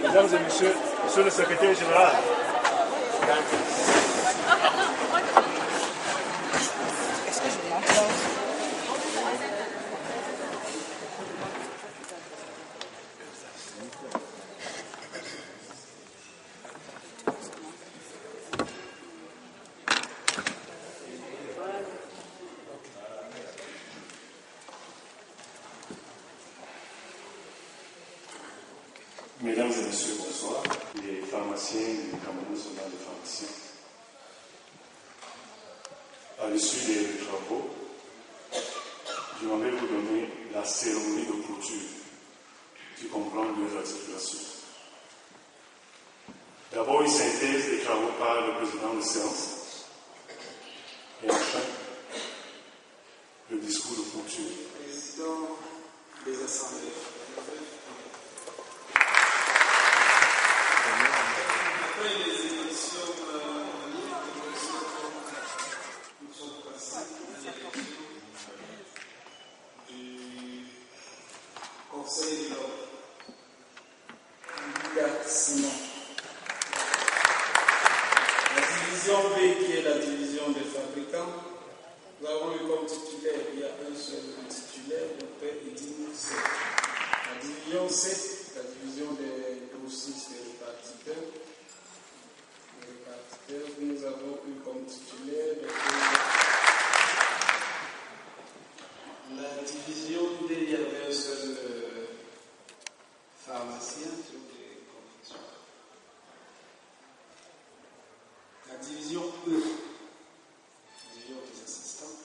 Mesdames et messieurs, monsieur le secrétaire général. Est-ce que je m'entends? Mesdames et messieurs, bonsoir. Les pharmaciens du Cameroun national de pharmaciens. À l'issue des travaux, je vais vous donner la cérémonie de clôture qui comprend 2 articulations. D'abord, une synthèse des travaux par le président de séance et enfin, le discours de clôture. Président des assemblées. Après les élections nous sommes passés à l'élection du Conseil de l'ordre. Simon. La division B, qui est la division des fabricants, nous avons eu comme titulaire, il y a un seul titulaire, le père Edine C. La division C, la division des grossistes et répartiteurs. Nous avons eu comme titulaire la division D, il y avait un seul pharmacien sur les confessions. La division E, division des assistants.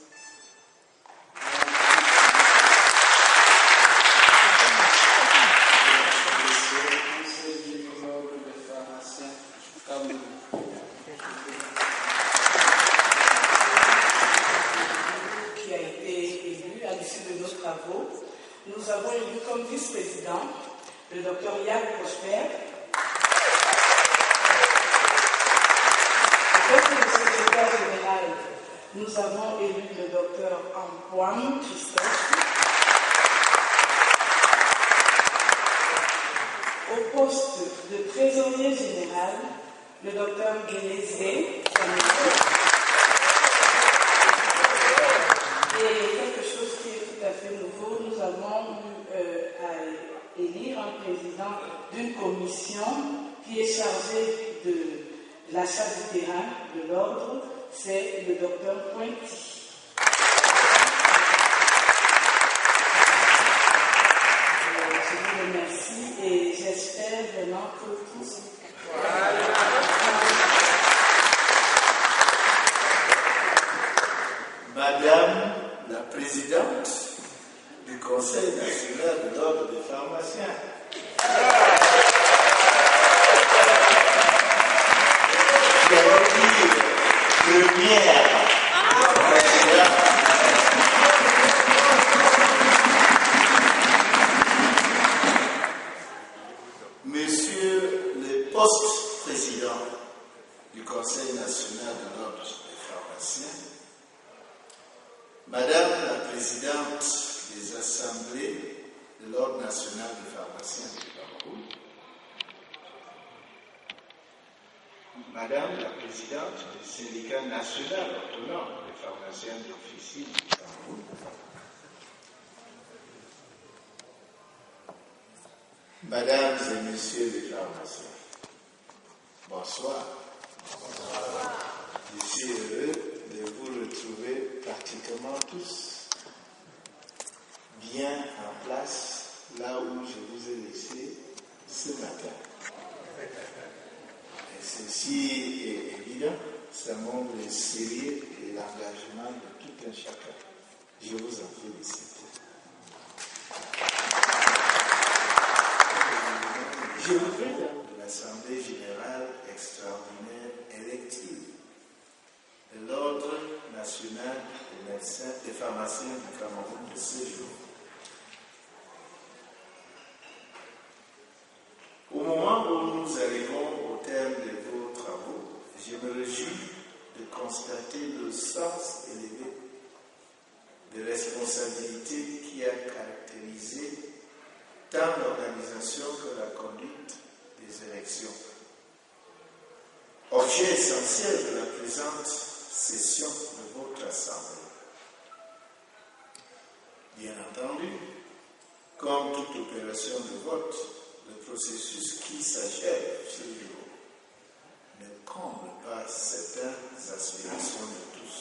Le conseil général des pharmaciens Cameroun. Qui a été élu à l'issue de nos travaux. Nous avons élu comme vice-président le docteur Yann Prosper. Comme le secrétaire général, nous avons élu le docteur Antoine Christophe. Au poste de trésorier général, le docteur Guélézé. Et quelque chose qui est tout à fait nouveau, nous avons eu à élire un président d'une commission qui est chargée de l'achat du terrain de l'ordre, c'est le docteur Pointy. Je vous remercie et j'espère vraiment que tous. Madame la présidente du Conseil national de l'ordre des pharmaciens. Première. Monsieur le poste-président du Conseil national de l'ordre des pharmaciens, Madame la présidente des assemblées de l'ordre national des pharmaciens du Cameroun, Madame la présidente du syndicat national autonome des pharmaciens d'officine du Cameroun, Mesdames et Messieurs les pharmaciens, bonsoir. Je suis heureux de vous retrouver pratiquement tous bien en place là où je vous ai laissé ce matin. Et ceci est évident, ça montre le sérieux et l'engagement de tout un chacun. Je vous en félicite. Je vous présente de l'Assemblée générale extraordinaire élective de l'Ordre national des médecins et pharmaciens du Cameroun de ce jour. Au moment où nous arrivons au terme de vos travaux, je me réjouis de constater le sens élevé de responsabilité qui a caractérisé tant l'organisation que la conduite des élections. Objet essentiel de la présente session de votre Assemblée. Bien entendu, comme toute opération de vote, le processus qui s'achève ce jour ne comble pas certaines aspirations de tous.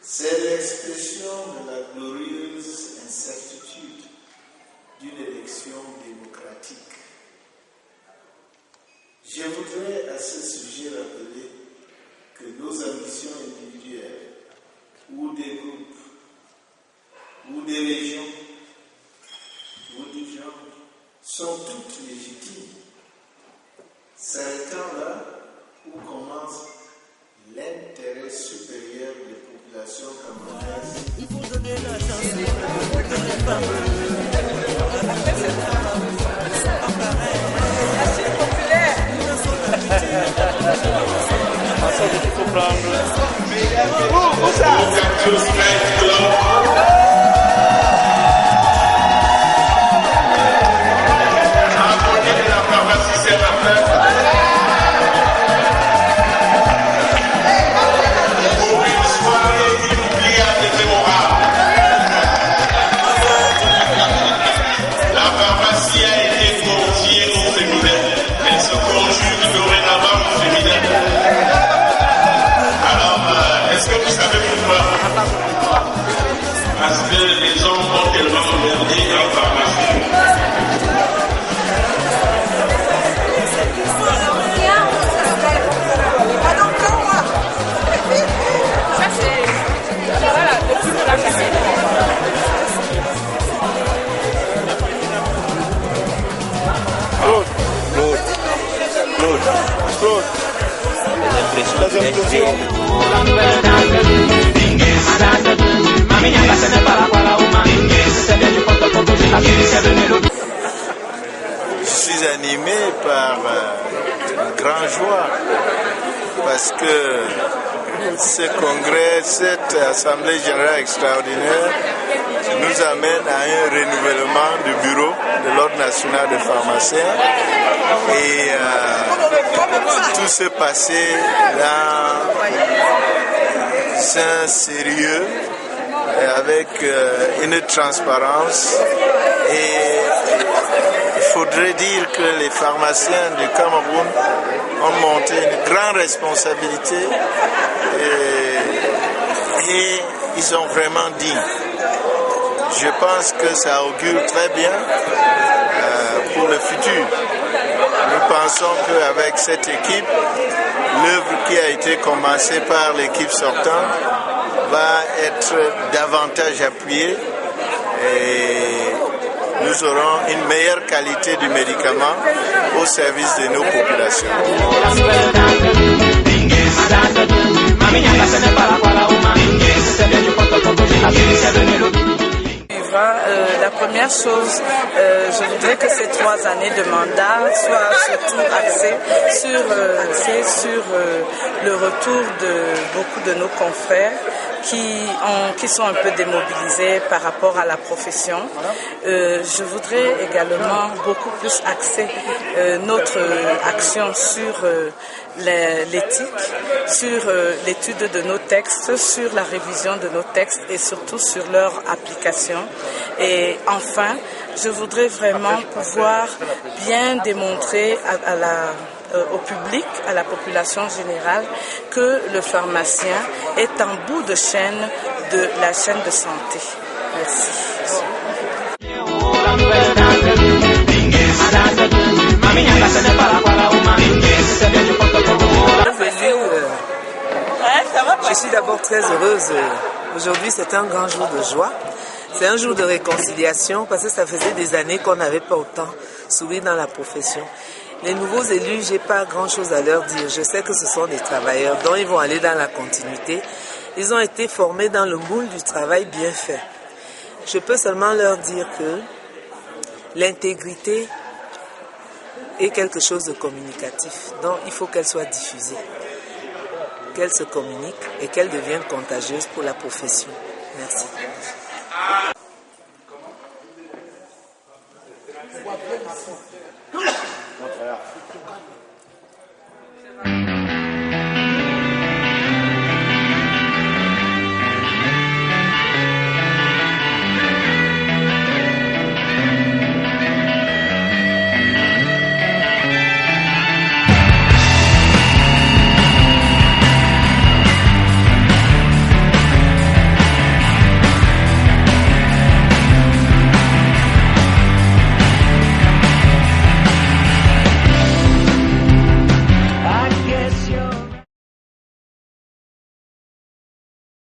C'est l'expression de la glorieuse incertitude d'une élection démocratique. Je voudrais à ce sujet rappeler que nos ambitions individuelles ou des groupes ou des régions ou du genre sont toutes légitimes, s'arrêtant là où commence l'intérêt supérieur des populations camerounaises. Il faut donner la chance aux femmes. C'est populaire. Il faut prendre. Où ça? Parce que les hommes ont tellement regardé en pharmacie. Ça c'est... Voilà, depuis que la Claude. Les implosions. Je suis animé par une grande joie parce que ce congrès, cette assemblée générale extraordinaire nous amène à un renouvellement du bureau de l'Ordre national des pharmaciens et tout s'est passé dans un sérieux avec une transparence et il faudrait dire que les pharmaciens du Cameroun ont monté une grande responsabilité et ils ont vraiment dit. Je pense que ça augure très bien pour le futur. Nous pensons qu'avec cette équipe, l'œuvre qui a été commencée par l'équipe sortante va être davantage appuyée et nous aurons une meilleure qualité du médicament au service de nos populations. La première chose, je voudrais que ces 3 années de mandat soient surtout axées sur le retour de beaucoup de nos confrères qui sont un peu démobilisés par rapport à la profession. Je voudrais également beaucoup plus axer notre action sur l'éthique, sur l'étude de nos textes, sur la révision de nos textes et surtout sur leur application. Et enfin, je voudrais vraiment pouvoir bien démontrer au public, à la population générale, que le pharmacien est en bout de chaîne de la chaîne de santé. Merci. Je suis d'abord très heureuse. Aujourd'hui, c'est un grand jour de joie. C'est un jour de réconciliation parce que ça faisait des années qu'on n'avait pas autant souri dans la profession. Les nouveaux élus, je n'ai pas grand-chose à leur dire. Je sais que ce sont des travailleurs, dont ils vont aller dans la continuité. Ils ont été formés dans le moule du travail bien fait. Je peux seulement leur dire que l'intégrité est quelque chose de communicatif. Donc, il faut qu'elle soit diffusée, qu'elle se communique et qu'elle devienne contagieuse pour la profession. Merci.